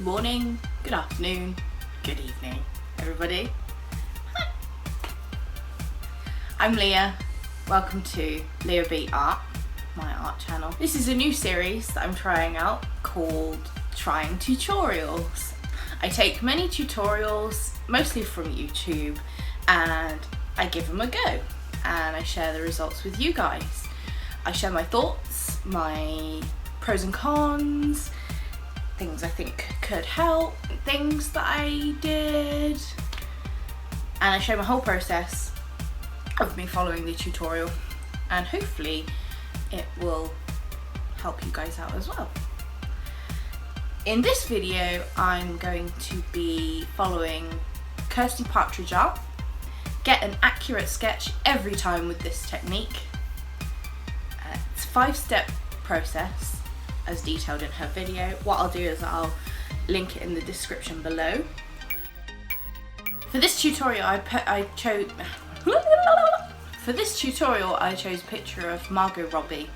morning, good afternoon, good evening, everybody. Hi. I'm Leah. Welcome to Leah B Art, my art channel. This is a new series that I'm trying out called Trying Tutorials. I take many tutorials, mostly from YouTube, and I give them a go and I share the results with you guys. I share my thoughts, my pros and cons, things I think could help, things that I did, and I show my whole process of me following the tutorial, and hopefully it will help you guys out as well. In this video I'm going to be following Kirsty Partridge art. Get an accurate sketch every time with this technique. It's a 5-step process as detailed in her video. What I'll do is I'll link it in the description below. For this tutorial I chose a picture of Margot Robbie,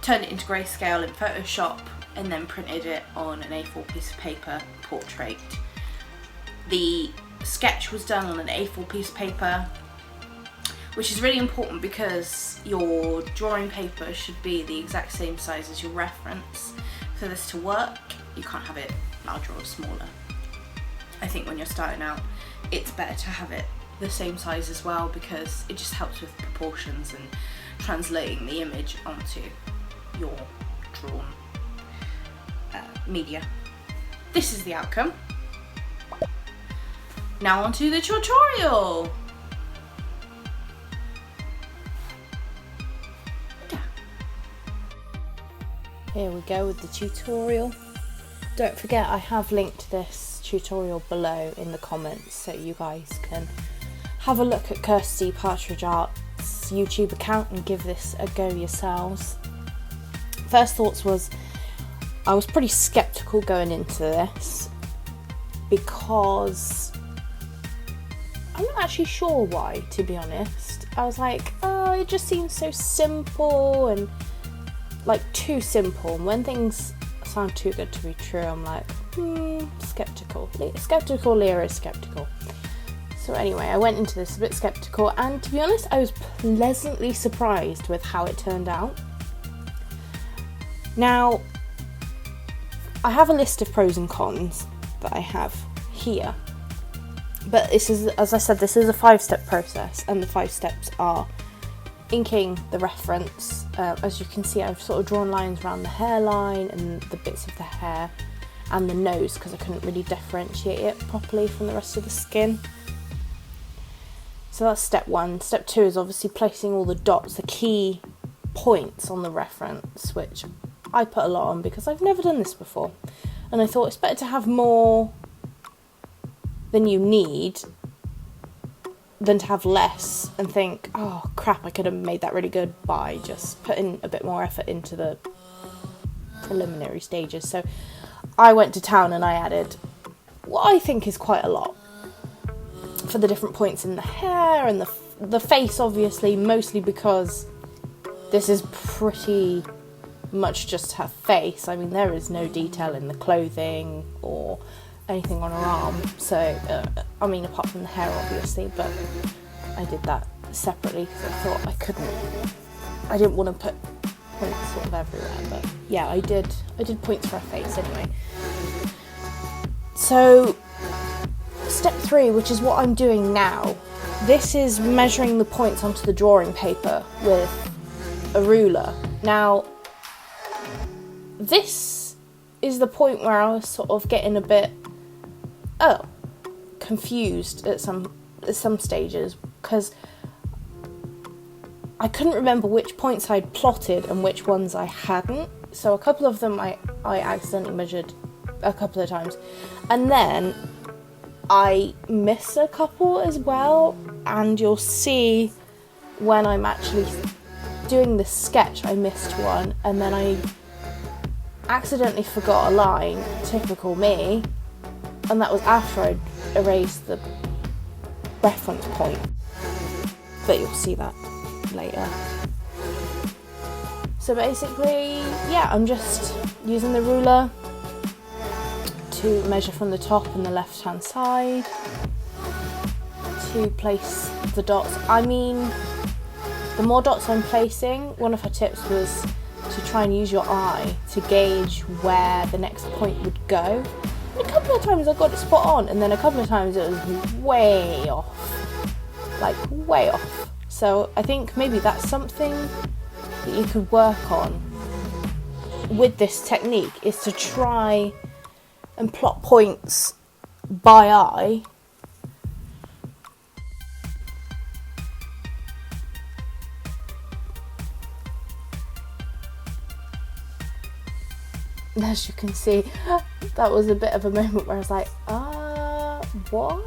turned it into grayscale in Photoshop, and then printed it on an A4 piece of paper, portrait. The sketch was done on an A4 piece of paper, which is really important because your drawing paper should be the exact same size as your reference. For this to work, you can't have it larger or smaller. I think when you're starting out, it's better to have it the same size as well, because it just helps with proportions and translating the image onto your drawn media. This is the outcome. Now onto the tutorial. Here we go with the tutorial. Don't forget I have linked this tutorial below in the comments so you guys can have a look at Kirsty Partridge Art's YouTube account and give this a go yourselves. First thoughts was I was pretty skeptical going into this because I'm not actually sure why, to be honest. I was like, oh, it just seems so simple and like too simple. And when things sound too good to be true, I'm like, skeptical. Skeptical, Leah is skeptical. So anyway, I went into this a bit skeptical, and to be honest, I was pleasantly surprised with how it turned out. Now, I have a list of pros and cons that I have here. But this is, as I said, this is a 5-step process, and the 5 steps are inking the reference. As you can see, I've sort of drawn lines around the hairline and the bits of the hair and the nose because I couldn't really differentiate it properly from the rest of the skin. So that's step 1. Step 2 is obviously placing all the dots, the key points on the reference, which I put a lot on because I've never done this before. And I thought it's better to have more than you need than to have less and think, oh crap, I could have made that really good by just putting a bit more effort into the preliminary stages. So I went to town and I added what I think is quite a lot for the different points in the hair and the face, obviously, mostly because this is pretty much just her face. I mean, there is no detail in the clothing or anything on her arm, so I mean, apart from the hair obviously, but I did that separately because I thought I didn't want to put points sort of everywhere, but yeah, I did points for her face anyway. So step 3, which is what I'm doing now, this is measuring the points onto the drawing paper with a ruler. Now this is the point where I was sort of getting a bit confused at some stages, because I couldn't remember which points I'd plotted and which ones I hadn't. So a couple of them I accidentally measured a couple of times, and then I missed a couple as well, and you'll see when I'm actually doing the sketch I missed one, and then I accidentally forgot a line, typical me, and that was after I'd erased the reference point, but you'll see that later. So basically, yeah, I'm just using the ruler to measure from the top and the left hand side, to place the dots. I mean, the more dots I'm placing, one of her tips was to try and use your eye to gauge where the next point would go. And a couple of times I got it spot on, and then a couple of times it was way off, like way off. So I think maybe that's something that you could work on with this technique, is to try and plot points by eye. And as you can see, that was a bit of a moment where I was like, what?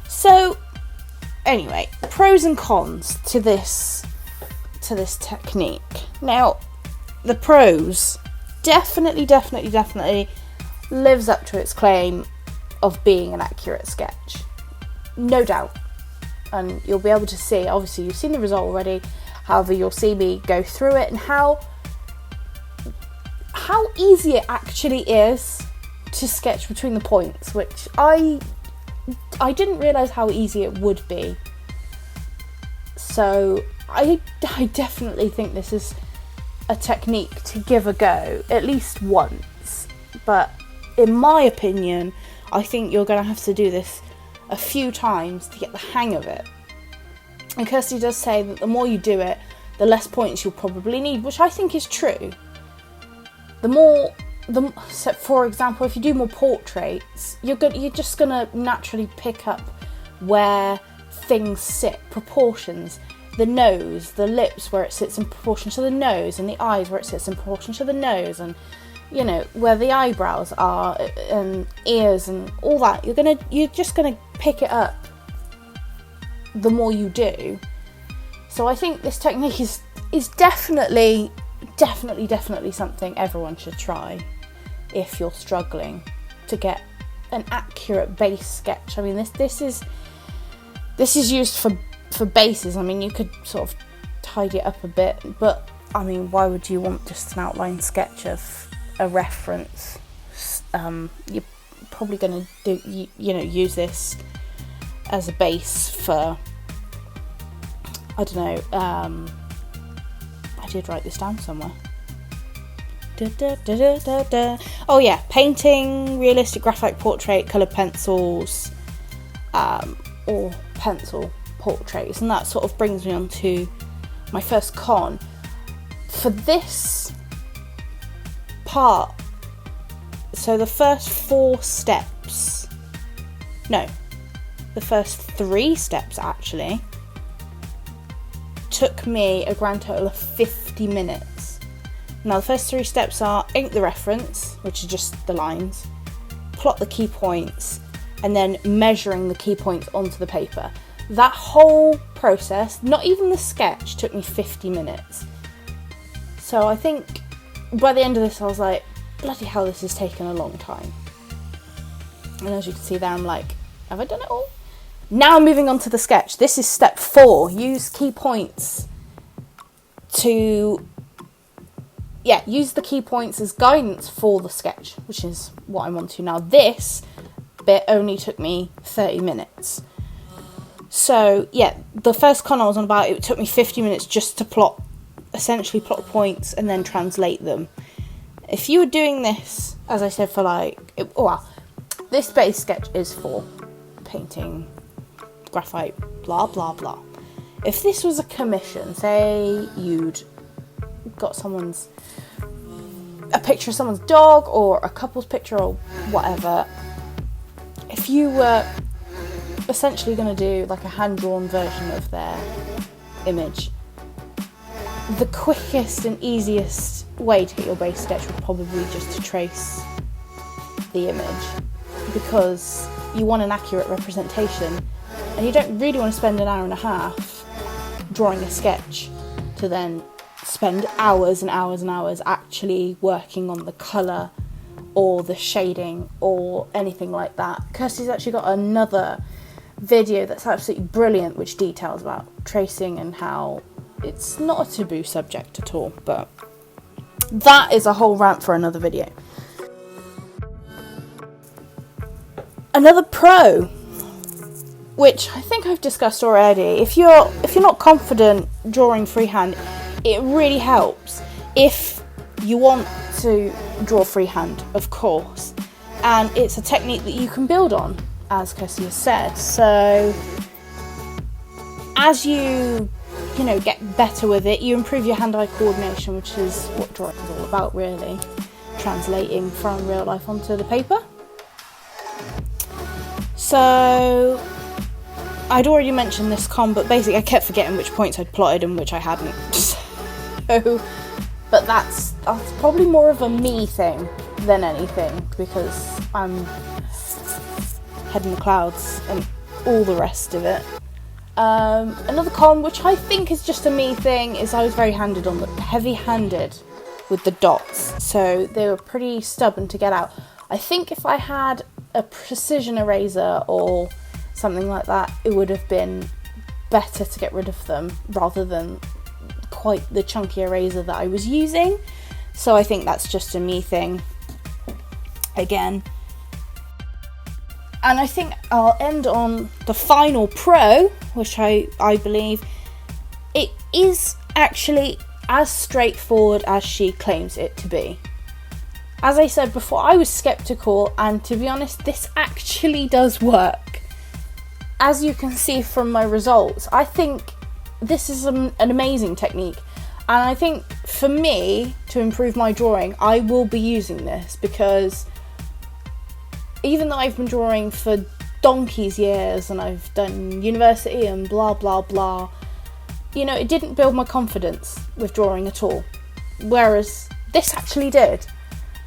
So, anyway, pros and cons to this technique. Now, the pros definitely lives up to its claim of being an accurate sketch. No doubt. And you'll be able to see, obviously you've seen the result already, however you'll see me go through it and how easy it actually is to sketch between the points, which I didn't realise how easy it would be. So I definitely think this is a technique to give a go at least once, but in my opinion I think you're going to have to do this a few times to get the hang of it. And Kirsty does say that the more you do it, the less points you'll probably need, which I think is true. So for example, if you do more portraits, you're just gonna naturally pick up where things sit, proportions, the nose, the lips where it sits in proportion to the nose, and the eyes where it sits in proportion to the nose, and you know where the eyebrows are and ears and all that. You're just gonna pick it up the more you do. So I think this technique is definitely something everyone should try if you're struggling to get an accurate base sketch. I mean, this is used for bases. I mean, you could sort of tidy it up a bit, but I mean, why would you want just an outline sketch of a reference? You're probably going to use this as a base for, I don't know, I did write this down somewhere. Oh yeah, painting, realistic graphite portrait, coloured pencils, or pencil portraits, and that sort of brings me on to my first con. For this part, so the first 3 steps actually took me a grand total of 50 minutes. Now the first 3 steps are ink the reference, which is just the lines, plot the key points, and then measuring the key points onto the paper. That whole process, not even the sketch, took me 50 minutes. So I think by the end of this I was like, bloody hell, this has taken a long time. And as you can see there, I'm like, have I done it all? Now I'm moving on to the sketch. This is step 4. Use key points use the key points as guidance for the sketch, which is what I'm on to now. This bit only took me 30 minutes. So yeah, the first con I was on about, it took me 50 minutes just to essentially plot points and then translate them. If you were doing this, as I said, for this base sketch is for painting, graphite, blah blah blah. If this was a commission, say you'd got a picture of someone's dog or a couple's picture or whatever, if you were essentially going to do like a hand-drawn version of their image, the quickest and easiest way to get your base sketch would probably just to trace the image, because you want an accurate representation and you don't really want to spend an hour and a half drawing a sketch to then spend hours and hours and hours actually working on the colour or the shading or anything like that. Kirsty's actually got another video that's absolutely brilliant which details about tracing and how it's not a taboo subject at all, but that is a whole rant for another video. Another pro, which I think I've discussed already, if you're not confident drawing freehand, it really helps if you want to draw freehand, of course, and it's a technique that you can build on, as Kirsty has said. So as you get better with it, you improve your hand-eye coordination, which is what drawing is all about, really, translating from real life onto the paper. So I'd already mentioned this con, but basically I kept forgetting which points I'd plotted and which I hadn't. So, but that's probably more of a me thing than anything, because I'm head in the clouds and all the rest of it. Another con, which I think is just a me thing, is I was very heavy-handed with the dots, so they were pretty stubborn to get out. I think if I had a precision eraser or something like that, it would have been better to get rid of them rather than quite the chunky eraser that I was using. So I think that's just a me thing again. And I think I'll end on the final pro, which I believe it is actually as straightforward as she claims it to be. As I said before, I was skeptical, and to be honest, this actually does work. As you can see from my results, I think this is an amazing technique, and I think for me, to improve my drawing, I will be using this, because even though I've been drawing for donkey's years and I've done university and blah blah blah, it didn't build my confidence with drawing at all, whereas this actually did.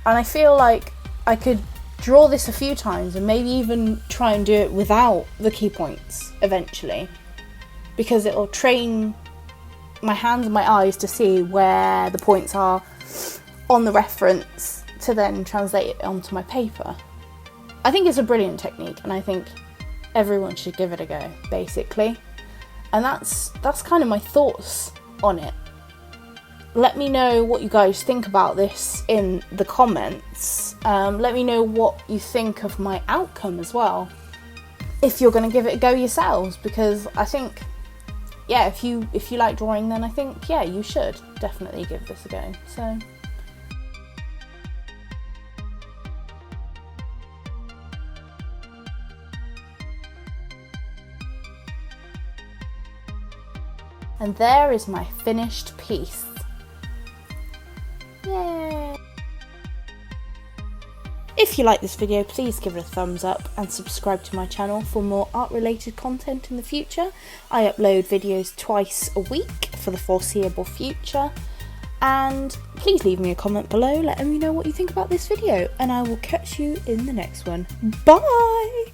And I feel like I could draw this a few times and maybe even try and do it without the key points eventually, because it'll train my hands and my eyes to see where the points are on the reference to then translate it onto my paper. I think it's a brilliant technique, and I think everyone should give it a go, basically. And that's kind of my thoughts on it. Let me know what you guys think about this in the comments. Let me know what you think of my outcome as well, if you're going to give it a go yourselves, because I think, if you like drawing, then I think, you should definitely give this a go. So and there is my finished piece. Yay! If you like this video, please give it a thumbs up and subscribe to my channel for more art related content in the future. I upload videos twice a week for the foreseeable future, and please leave me a comment below letting me know what you think about this video, and I will catch you in the next one. Bye!